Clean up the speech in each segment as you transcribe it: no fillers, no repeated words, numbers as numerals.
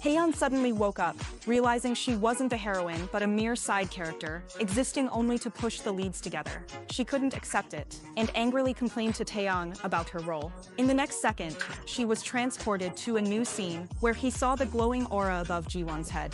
Haeyeon suddenly woke up, realizing she wasn't a heroine but a mere side character, existing only to push the leads together. She couldn't accept it, and angrily complained to Taeyong about her role. In the next second, she was transported to a new scene where he saw the glowing aura above Jiwon's head.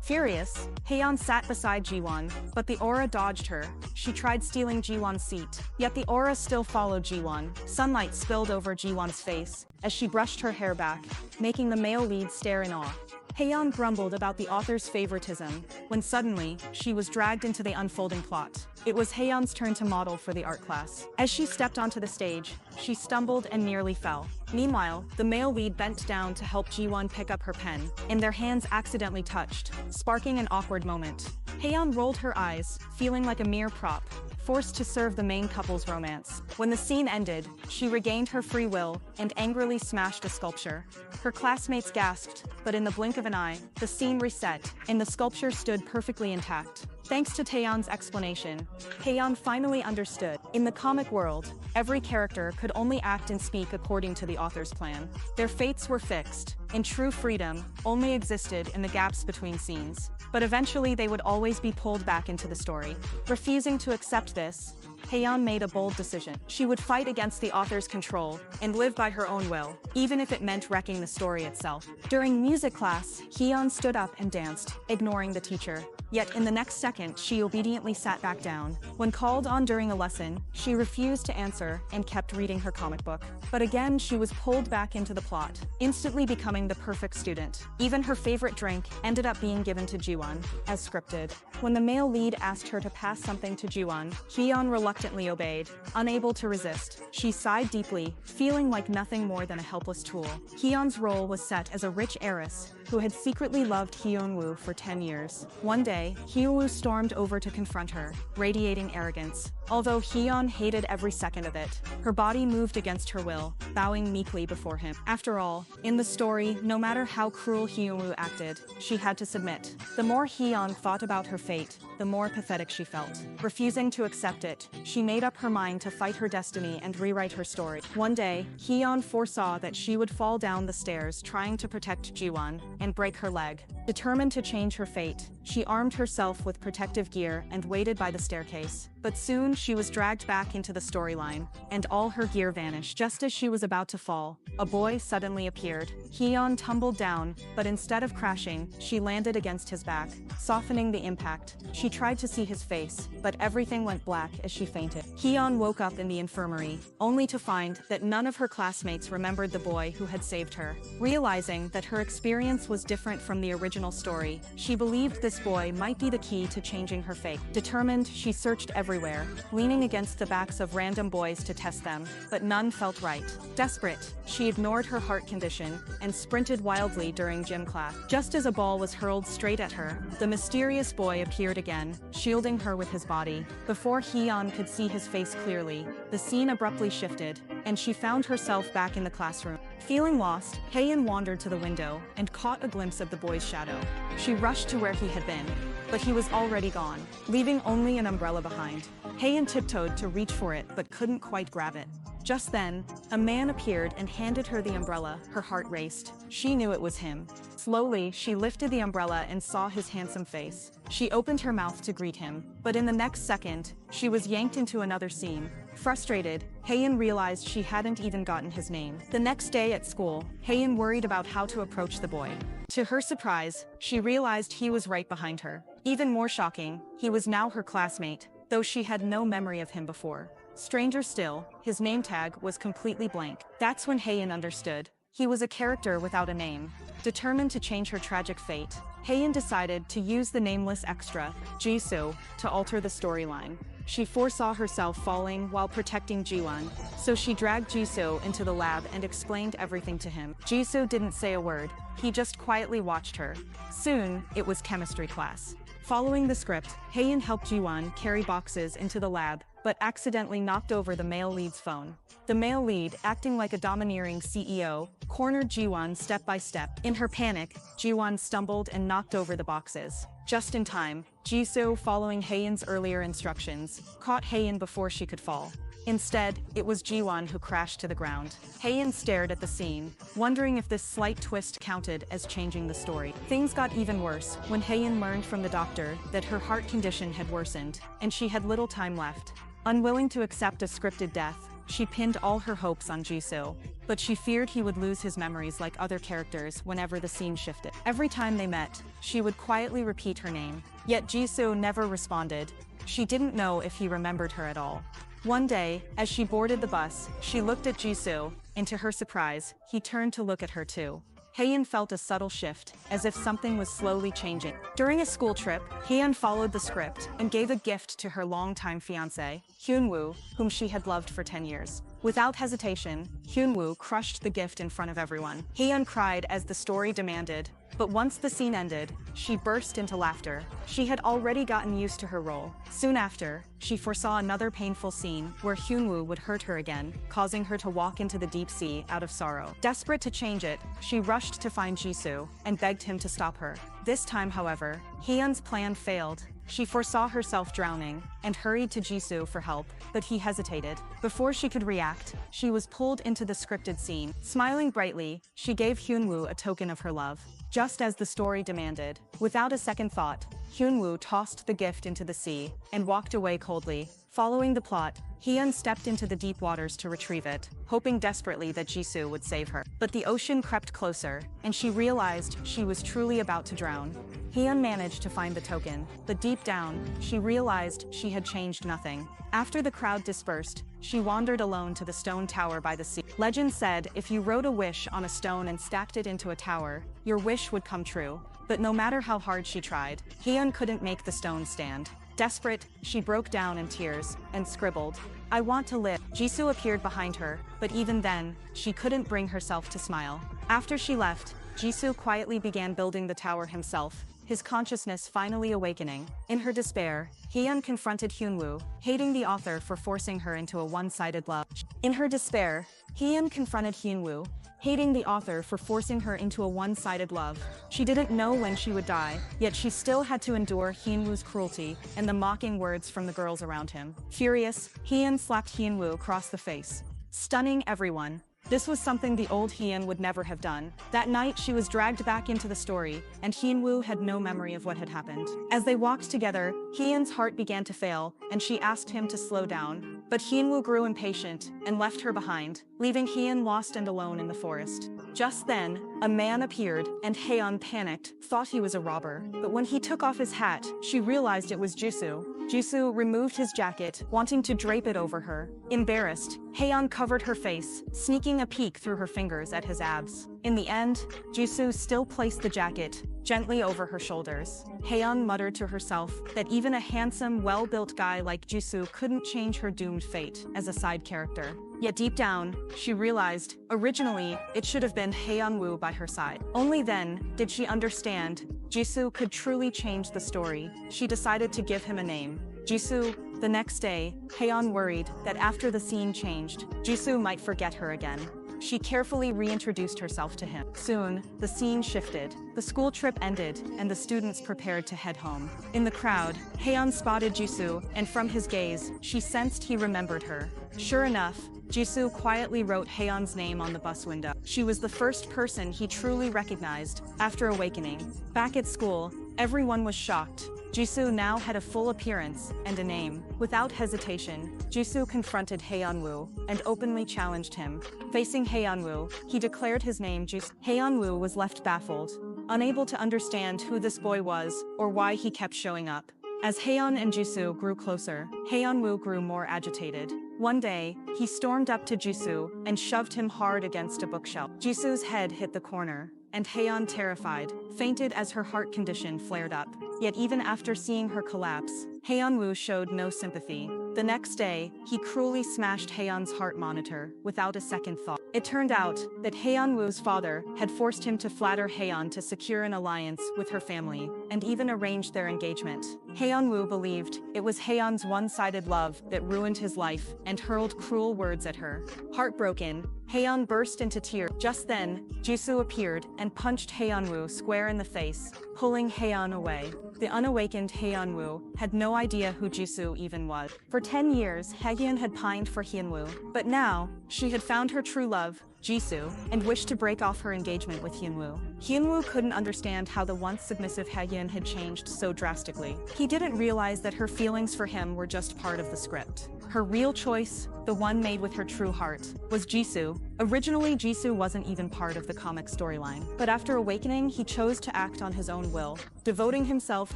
Furious, Haeyeon sat beside Jiwon, but the aura dodged her. She tried stealing Jiwon's seat, yet the aura still followed Jiwon. Sunlight spilled over Jiwon's face as she brushed her hair back, making the male lead stare in awe. Haeyeon grumbled about the author's favoritism, when suddenly, she was dragged into the unfolding plot. It was Haeyeon's turn to model for the art class. As she stepped onto the stage, she stumbled and nearly fell. Meanwhile, the male lead bent down to help Jiwon pick up her pen, and their hands accidentally touched, sparking an awkward moment. Haeyeon rolled her eyes, feeling like a mere prop, forced to serve the main couple's romance. When the scene ended, she regained her free will and angrily smashed a sculpture. Her classmates gasped, but in the blink of an eye, the scene reset, and the sculpture stood perfectly intact. Thanks to Taeyeon's explanation, Haeyeon finally understood. In the comic world, every character could only act and speak according to the author's plan. Their fates were fixed, and true freedom only existed in the gaps between scenes. But eventually they would always be pulled back into the story. Refusing to accept this, Haeyeon made a bold decision. She would fight against the author's control and live by her own will, even if it meant wrecking the story itself. During music class, Haeyeon stood up and danced, ignoring the teacher. Yet in the next second, she obediently sat back down. When called on during a lesson, she refused to answer and kept reading her comic book. But again, she was pulled back into the plot, instantly becoming the perfect student. Even her favorite drink ended up being given to Jiwon, as scripted. When the male lead asked her to pass something to Jiwon, Haeyeon reluctantly obeyed. Unable to resist, she sighed deeply, feeling like nothing more than a helpless tool. Haeyeon's role was set as a rich heiress who had secretly loved Hyunwoo for 10 years. One day, Hyunwoo stormed over to confront her, radiating arrogance. Although Haeyeon hated every second of it, her body moved against her will, bowing meekly before him. After all, in the story, no matter how cruel Hyunwoo acted, she had to submit. The more Haeyeon thought about her fate, the more pathetic she felt. Refusing to accept it, she made up her mind to fight her destiny and rewrite her story. One day, Haeyeon foresaw that she would fall down the stairs trying to protect Jiwon and break her leg. Determined to change her fate, she armed herself with protective gear and waited by the staircase. But soon, she was dragged back into the storyline, and all her gear vanished. Just as she was about to fall, a boy suddenly appeared. Haeyeon tumbled down, but instead of crashing, she landed against his back, softening the impact. She tried to see his face, but everything went black as she fainted. Haeyeon woke up in the infirmary, only to find that none of her classmates remembered the boy who had saved her. Realizing that her experience was different from the original story, she believed this boy might be the key to changing her fate. Determined, she searched everywhere, leaning against the backs of random boys to test them, but none felt right. Desperate, she ignored her heart condition and sprinted wildly during gym class. Just as a ball was hurled straight at her, the mysterious boy appeared again, shielding her with his body. Before Haeyeon could see his face clearly, the scene abruptly shifted, and she found herself back in the classroom. Feeling lost, Haeyeon wandered to the window and caught a glimpse of the boy's shadow. She rushed to where he had been, but he was already gone, leaving only an umbrella behind. Haeyeon tiptoed to reach for it but couldn't quite grab it. Just then, a man appeared and handed her the umbrella. Her heart raced. She knew it was him. Slowly, she lifted the umbrella and saw his handsome face. She opened her mouth to greet him, but in the next second, she was yanked into another scene. Frustrated, Haeyeon realized she hadn't even gotten his name. The next day at school, Haeyeon worried about how to approach the boy. To her surprise, she realized he was right behind her. Even more shocking, he was now her classmate, though she had no memory of him before. Stranger still, his name tag was completely blank. That's when Haeyeon understood. He was a character without a name. Determined to change her tragic fate, Haeyeon decided to use the nameless extra, Jisoo, to alter the storyline. She foresaw herself falling while protecting Jiwon, so she dragged Jisoo into the lab and explained everything to him. Jisoo didn't say a word, he just quietly watched her. Soon, it was chemistry class. Following the script, Haeyeon helped Jiwon carry boxes into the lab, but accidentally knocked over the male lead's phone. The male lead, acting like a domineering CEO, cornered Jiwon step by step. In her panic, Jiwon stumbled and knocked over the boxes. Just in time, Jisoo, following Haeyeon's earlier instructions, caught Haeyeon before she could fall. Instead, it was Jiwon who crashed to the ground. Haein stared at the scene, wondering if this slight twist counted as changing the story. Things got even worse when Haein learned from the doctor that her heart condition had worsened, and she had little time left. Unwilling to accept a scripted death, she pinned all her hopes on Jisoo, but she feared he would lose his memories like other characters whenever the scene shifted. Every time they met, she would quietly repeat her name, yet Jisoo never responded. She didn't know if he remembered her at all. One day, as she boarded the bus, she looked at Jisoo, and to her surprise, he turned to look at her too. Haein felt a subtle shift, as if something was slowly changing. During a school trip, Haein followed the script and gave a gift to her longtime fiancé, Hyunwoo, whom she had loved for 10 years. Without hesitation, Hyunwoo crushed the gift in front of everyone. Haein cried as the story demanded, but once the scene ended, she burst into laughter. She had already gotten used to her role. Soon after, she foresaw another painful scene where Hyunwoo would hurt her again, causing her to walk into the deep sea out of sorrow. Desperate to change it, she rushed to find Jisoo and begged him to stop her. This time, however, Haeun's plan failed. She foresaw herself drowning and hurried to Jisoo for help, but he hesitated. Before she could react, she was pulled into the scripted scene. Smiling brightly, she gave Hyunwoo a token of her love, just as the story demanded. Without a second thought, Hyunwoo tossed the gift into the sea and walked away coldly. Following the plot, Haeun stepped into the deep waters to retrieve it, hoping desperately that Jisoo would save her. But the ocean crept closer, and she realized she was truly about to drown. Haeun managed to find the token, but deep down, she realized she had changed nothing. After the crowd dispersed, she wandered alone to the stone tower by the sea. Legend said if you wrote a wish on a stone and stacked it into a tower, your wish would come true. But no matter how hard she tried, Haeun couldn't make the stone stand. Desperate, she broke down in tears and scribbled, "I want to live." Jisoo appeared behind her, but even then, she couldn't bring herself to smile. After she left, Jisoo quietly began building the tower himself, his consciousness finally awakening. In her despair, Haeun confronted Hyunwoo, hating the author for forcing her into a one-sided love. In her despair, Haeun confronted Hyunwoo, hating the author for forcing her into a one-sided love. She didn't know when she would die, yet she still had to endure Hyunwoo's cruelty and the mocking words from the girls around him. Furious, Haeun slapped Hyunwoo across the face, stunning everyone. This was something the old Haeun would never have done. That night, she was dragged back into the story, and Hyunwoo had no memory of what had happened. As they walked together, Haeun's heart began to fail, and she asked him to slow down. But Hyunwoo grew impatient and left her behind, leaving Haeun lost and alone in the forest. Just then, a man appeared, and Haeun panicked, thought he was a robber. But when he took off his hat, she realized it was Jisoo. Jisoo removed his jacket, wanting to drape it over her. Embarrassed, Haeun covered her face, sneaking a peek through her fingers at his abs. In the end, Jisoo still placed the jacket gently over her shoulders. Haeun muttered to herself that even a handsome, well-built guy like Jisoo couldn't change her doomed fate as a side character. Yet deep down, she realized, originally, it should have been Hyunwoo by her side. Only then did she understand Jisoo could truly change the story. She decided to give him a name, Jisoo. The next day, Haeun worried that after the scene changed, Jisoo might forget her again. She carefully reintroduced herself to him. Soon, the scene shifted. The school trip ended, and the students prepared to head home. In the crowd, Haeun spotted Jisoo, and from his gaze, she sensed he remembered her. Sure enough, Jisoo quietly wrote Haeun's name on the bus window. She was the first person he truly recognized after awakening. Back at school, everyone was shocked. Jisoo now had a full appearance and a name. Without hesitation, Jisoo confronted Hyunwoo and openly challenged him. Facing Hyunwoo, he declared his name Jisoo. Hyunwoo was left baffled, unable to understand who this boy was or why he kept showing up. As Haeun and Jisoo grew closer, Hyunwoo grew more agitated. One day, he stormed up to Jisoo and shoved him hard against a bookshelf. Jisoo's head hit the corner, and Haeun, terrified, fainted as her heart condition flared up. Yet even after seeing her collapse, Hyunwoo showed no sympathy. The next day, he cruelly smashed Haeun's heart monitor without a second thought. It turned out that Hyunwoo's father had forced him to flatter Haeun to secure an alliance with her family. and even arranged their engagement. Haeyeon-woo believed it was Haeyeon's one-sided love that ruined his life and hurled cruel words at her. Heartbroken, Haeyeon burst into tears. Just then, Jisoo appeared and punched Haeyeon-woo square in the face, pulling Haeyeon away. The unawakened Haeyeon-woo had no idea who Jisoo even was. For 10 years, Haeyeon had pined for Hyun-woo, but now, she had found her true love, Jisoo, and wished to break off her engagement with Hyun-woo. Hyun-woo couldn't understand how the once submissive Haeyeon had changed so drastically. He didn't realize that her feelings for him were just part of the script. Her real choice, the one made with her true heart, was Jisoo. Originally, Jisoo wasn't even part of the comic storyline, but after awakening, he chose to act on his own will, devoting himself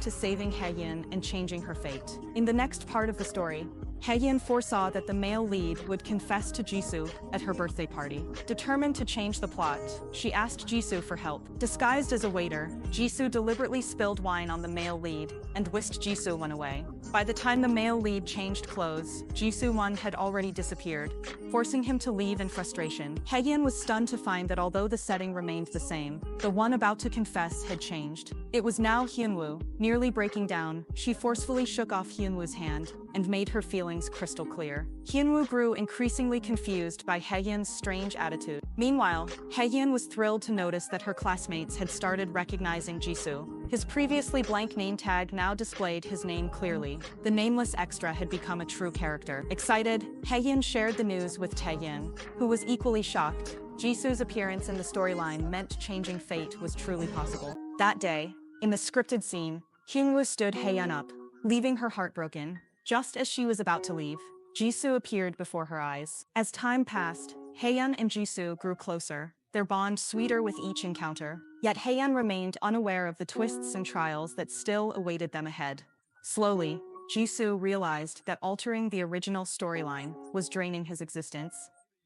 to saving Haeyeon and changing her fate. In the next part of the story, Haeyeon foresaw that the male lead would confess to Jisoo at her birthday party. Determined to change the plot, she asked Jisoo for help. Disguised as a waiter, Jisoo deliberately spilled wine on the male lead and whisked Jisoo away. By the time the male lead changed clothes, Jisoo had already disappeared, forcing him to leave in frustration. Haeyeon was stunned to find that although the setting remained the same, the one about to confess had changed. It was now Hyun-woo. Nearly breaking down, she forcefully shook off Hyun-woo's hand and made her feelings crystal clear. Hyun-woo grew increasingly confused by Haeyeon's strange attitude. Meanwhile, Haeyeon was thrilled to notice that her classmates had started recognizing Jisoo. His previously blank name tag now displayed his name clearly. The nameless extra had become a true character. Excited, Haeyeon shared the news with Taeyeon, who was equally shocked. Jisoo's appearance in the storyline meant changing fate was truly possible. That day, in the scripted scene, Hyun-woo stood Haeyeon up, leaving her heartbroken. Just as she was about to leave, Jisoo appeared before her eyes. As time passed, Haeyeon and Jisoo grew closer, their bond sweeter with each encounter. Yet Haeyeon remained unaware of the twists and trials that still awaited them ahead. Slowly, Jisoo realized that altering the original storyline was draining his existence.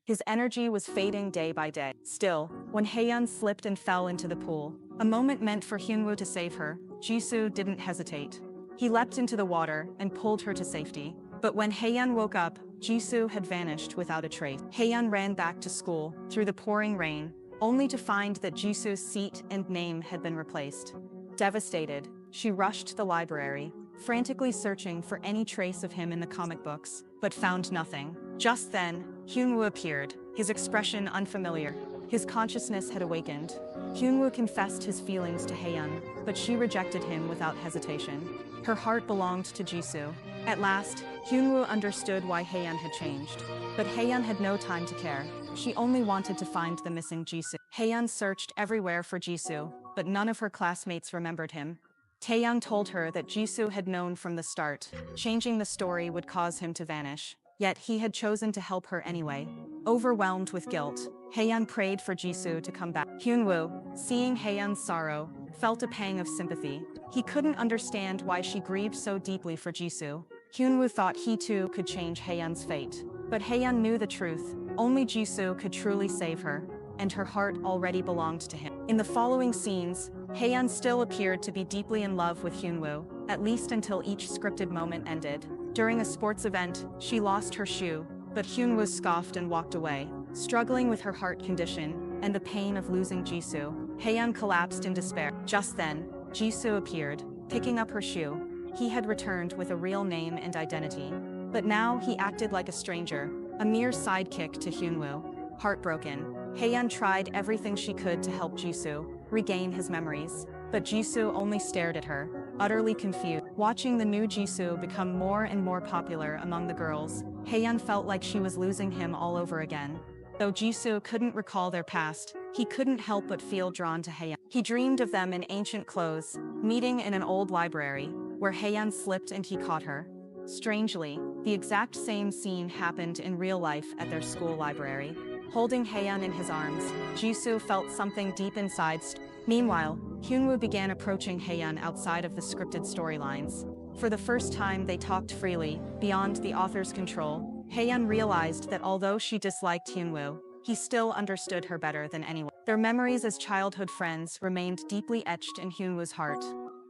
His energy was fading day by day. Still, when Haeyeon slipped and fell into the pool, a moment meant for Hyun-woo to save her, Jisoo didn't hesitate. He leapt into the water and pulled her to safety. But when Haeyeon woke up, Jisoo had vanished without a trace. Haeyeon ran back to school through the pouring rain, only to find that Jisoo's seat and name had been replaced. Devastated, she rushed to the library, frantically searching for any trace of him in the comic books, but found nothing. Just then, Hyun-woo appeared, his expression unfamiliar. His consciousness had awakened. Hyun-woo confessed his feelings to Haeyeon, but she rejected him without hesitation. Her heart belonged to Jisoo. At last, Hyun-woo understood why Haeyeon had changed. But Haeyeon had no time to care. She only wanted to find the missing Jisoo. Haeyeon searched everywhere for Jisoo, but none of her classmates remembered him. Taeyang told her that Jisoo had known from the start, changing the story would cause him to vanish. Yet he had chosen to help her anyway. Overwhelmed with guilt, Haeyeon prayed for Jisoo to come back. Hyun-woo, seeing Haeyeon's sorrow, felt a pang of sympathy. He couldn't understand why she grieved so deeply for Jisoo. Hyun-woo thought he too could change Haeyeon's fate. But Haeyeon knew the truth. Only Jisoo could truly save her, and her heart already belonged to him. In the following scenes, Haeyeon still appeared to be deeply in love with Hyun-woo, at least until each scripted moment ended. During a sports event, she lost her shoe, but Hyun-woo scoffed and walked away. Struggling with her heart condition and the pain of losing Jisoo, Haeyeon collapsed in despair. Just then, Jisoo appeared, picking up her shoe. He had returned with a real name and identity. But now he acted like a stranger, a mere sidekick to Hyun-woo. Heartbroken, Haeyeon tried everything she could to help Jisoo regain his memories. But Jisoo only stared at her, utterly confused. Watching the new Jisoo become more and more popular among the girls, Haeyeon felt like she was losing him all over again. Though Jisoo couldn't recall their past, he couldn't help but feel drawn to Haeyeon. He dreamed of them in ancient clothes, meeting in an old library, where Haeyeon slipped and he caught her. Strangely, the exact same scene happened in real life at their school library. Holding Haeyeon in his arms, Jisoo felt something deep inside. Meanwhile, Hyun-woo began approaching Haeyeon outside of the scripted storylines. For the first time they talked freely, beyond the author's control. Haeyeon realized that although she disliked Hyun-woo, he still understood her better than anyone. Their memories as childhood friends remained deeply etched in Hyun-woo's heart.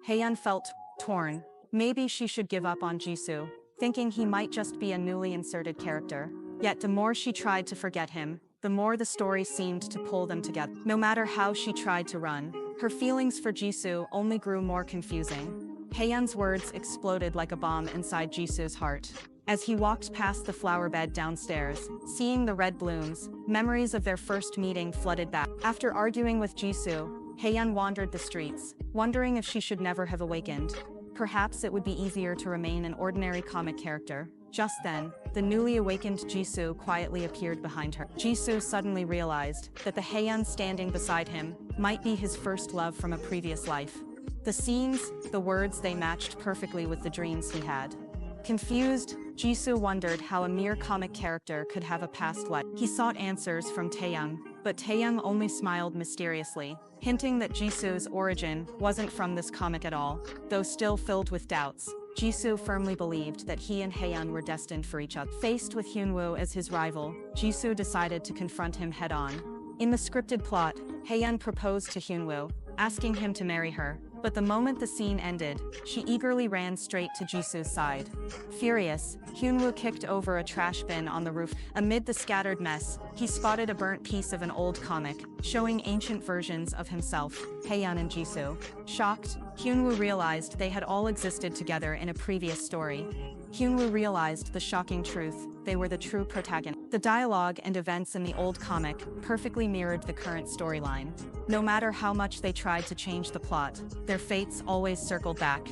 Haeyeon felt torn. Maybe she should give up on Jisoo, thinking he might just be a newly inserted character. Yet the more she tried to forget him, the more the story seemed to pull them together. No matter how she tried to run, Her feelings for Jisoo only grew more confusing. Haeyeon's words exploded like a bomb inside Jisoo's heart. As he walked past the flower bed downstairs, seeing the red blooms, memories of their first meeting flooded back. After arguing with Jisoo, Haeyeon wandered the streets, wondering if she should never have awakened. Perhaps it would be easier to remain an ordinary comic character. Just then, the newly awakened Jisoo quietly appeared behind her. Jisoo suddenly realized that the Haeyeon standing beside him might be his first love from a previous life. The scenes, the words, they matched perfectly with the dreams he had. Confused, Jisoo wondered how a mere comic character could have a past life. He sought answers from Taeyoung, but Taeyoung only smiled mysteriously, hinting that Jisoo's origin wasn't from this comic at all. Though still filled with doubts, Jisoo firmly believed that he and Haeyeon were destined for each other. Faced with Hyunwoo as his rival, Jisoo decided to confront him head-on. In the scripted plot, Haeyeon proposed to Hyunwoo, asking him to marry her. But the moment the scene ended, she eagerly ran straight to Jisoo's side. Furious, Hyunwoo kicked over a trash bin on the roof. Amid the scattered mess, he spotted a burnt piece of an old comic, showing ancient versions of himself, Haeyeon and Jisoo. Shocked, Hyunwoo realized they had all existed together in a previous story. Hyunwoo realized the shocking truth: they were the true protagonists. The dialogue and events in the old comic perfectly mirrored the current storyline. No matter how much they tried to change the plot, their fates always circled back.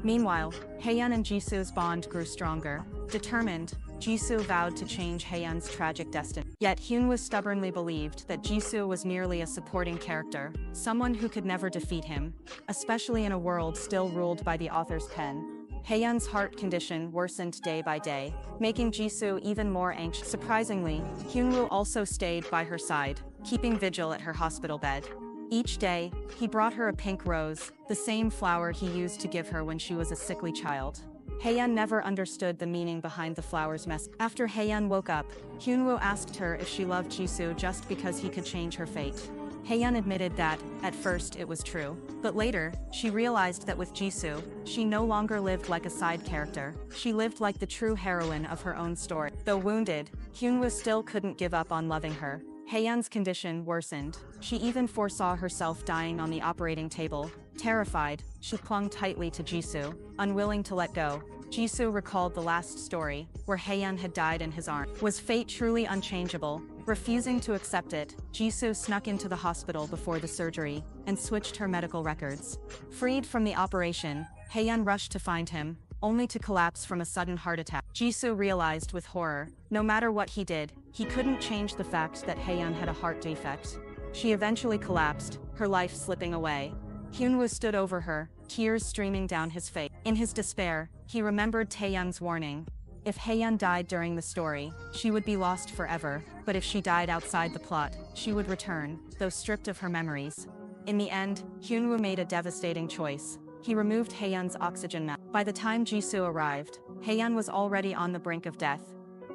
Meanwhile, Haeyeon and Jisoo's bond grew stronger. Determined, Jisoo vowed to change Haeyeon's tragic destiny. Yet Hyunwoo stubbornly believed that Jisoo was merely a supporting character, someone who could never defeat him, especially in a world still ruled by the author's pen. Haeyeon's heart condition worsened day by day, making Jisoo even more anxious. Surprisingly, Hyunwoo also stayed by her side, keeping vigil at her hospital bed. Each day, he brought her a pink rose, the same flower he used to give her when she was a sickly child. Haeyeon never understood the meaning behind the flower's message. After Haeyeon woke up, Hyunwoo asked her if she loved Jisoo just because he could change her fate. Haeyeon admitted that, at first, it was true. But later, she realized that with Jisoo, she no longer lived like a side character. She lived like the true heroine of her own story. Though wounded, Hyunwoo still couldn't give up on loving her. Haeyeon's condition worsened. She even foresaw herself dying on the operating table. Terrified, she clung tightly to Jisoo, unwilling to let go. Jisoo recalled the last story, where Haeyeon had died in his arms. Was fate truly unchangeable? Refusing to accept it, Jisoo snuck into the hospital before the surgery and switched her medical records. Freed from the operation, Haeyeon rushed to find him, only to collapse from a sudden heart attack. Jisoo realized with horror, no matter what he did, he couldn't change the fact that Haeyeon had a heart defect. She eventually collapsed, her life slipping away. Hyunwoo stood over her, tears streaming down his face. In his despair, he remembered Taeyoung's warning. If Haeyeon died during the story, she would be lost forever, but if she died outside the plot, she would return, though stripped of her memories. In the end, Hyunwoo made a devastating choice. He removed Haeyeon's oxygen mask. By the time Jisoo arrived, Haeyeon was already on the brink of death.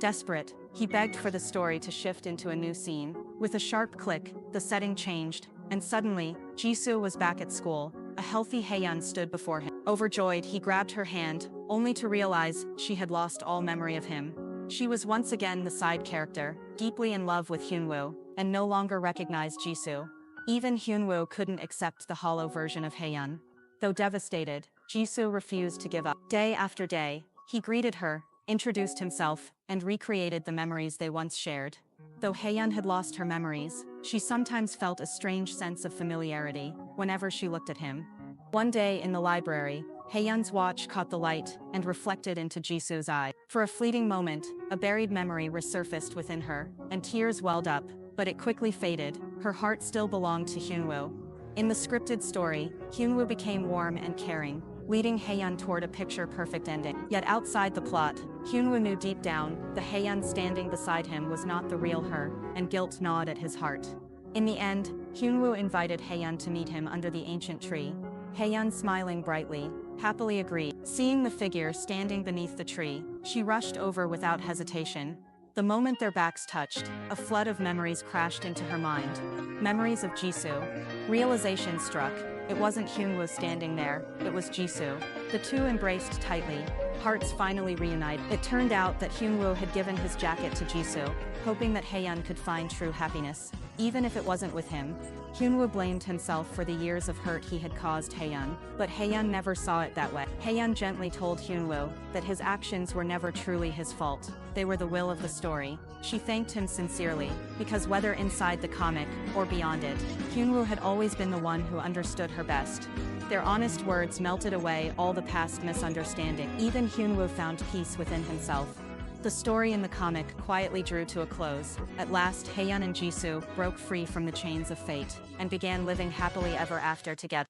Desperate, he begged for the story to shift into a new scene. With a sharp click, the setting changed, and suddenly, Jisoo was back at school. A healthy Haeyeon stood before him. Overjoyed, he grabbed her hand, only to realize she had lost all memory of him. She was once again the side character, deeply in love with Hyunwoo, and no longer recognized Jisoo. Even Hyunwoo couldn't accept the hollow version of Haeyeon. Though devastated, Jisoo refused to give up. Day after day, he greeted her, introduced himself, and recreated the memories they once shared. Though Haeyeon had lost her memories, she sometimes felt a strange sense of familiarity whenever she looked at him. One day in the library, Haeyeon's watch caught the light and reflected into Jisoo's eye. For a fleeting moment, a buried memory resurfaced within her, and tears welled up, but it quickly faded. Her heart still belonged to Hyunwoo. In the scripted story, Hyunwoo became warm and caring, leading Haeyeon toward a picture-perfect ending. Yet outside the plot, Hyunwoo knew deep down, the Haeyeon standing beside him was not the real her, and guilt gnawed at his heart. In the end, Hyunwoo invited Haeyeon to meet him under the ancient tree. Haeyeon, smiling brightly, happily agreed. Seeing the figure standing beneath the tree, she rushed over without hesitation. The moment their backs touched, a flood of memories crashed into her mind. Memories of Jisoo. Realization struck. It wasn't Hyunwoo standing there, it was Jisoo. The two embraced tightly, hearts finally reunited. It turned out that Hyunwoo had given his jacket to Jisoo, hoping that Haeyeon could find true happiness. even if it wasn't with him. Hyunwoo blamed himself for the years of hurt he had caused Haeyeon, but Haeyeon never saw it that way. Haeyeon gently told Hyunwoo that his actions were never truly his fault. They were the will of the story. She thanked him sincerely, because whether inside the comic or beyond it, Hyunwoo had always been the one who understood her best. Their honest words melted away all the past misunderstanding. Even Hyunwoo found peace within himself. The story in the comic quietly drew to a close. At last, Haeyeon and Jisoo broke free from the chains of fate and began living happily ever after together.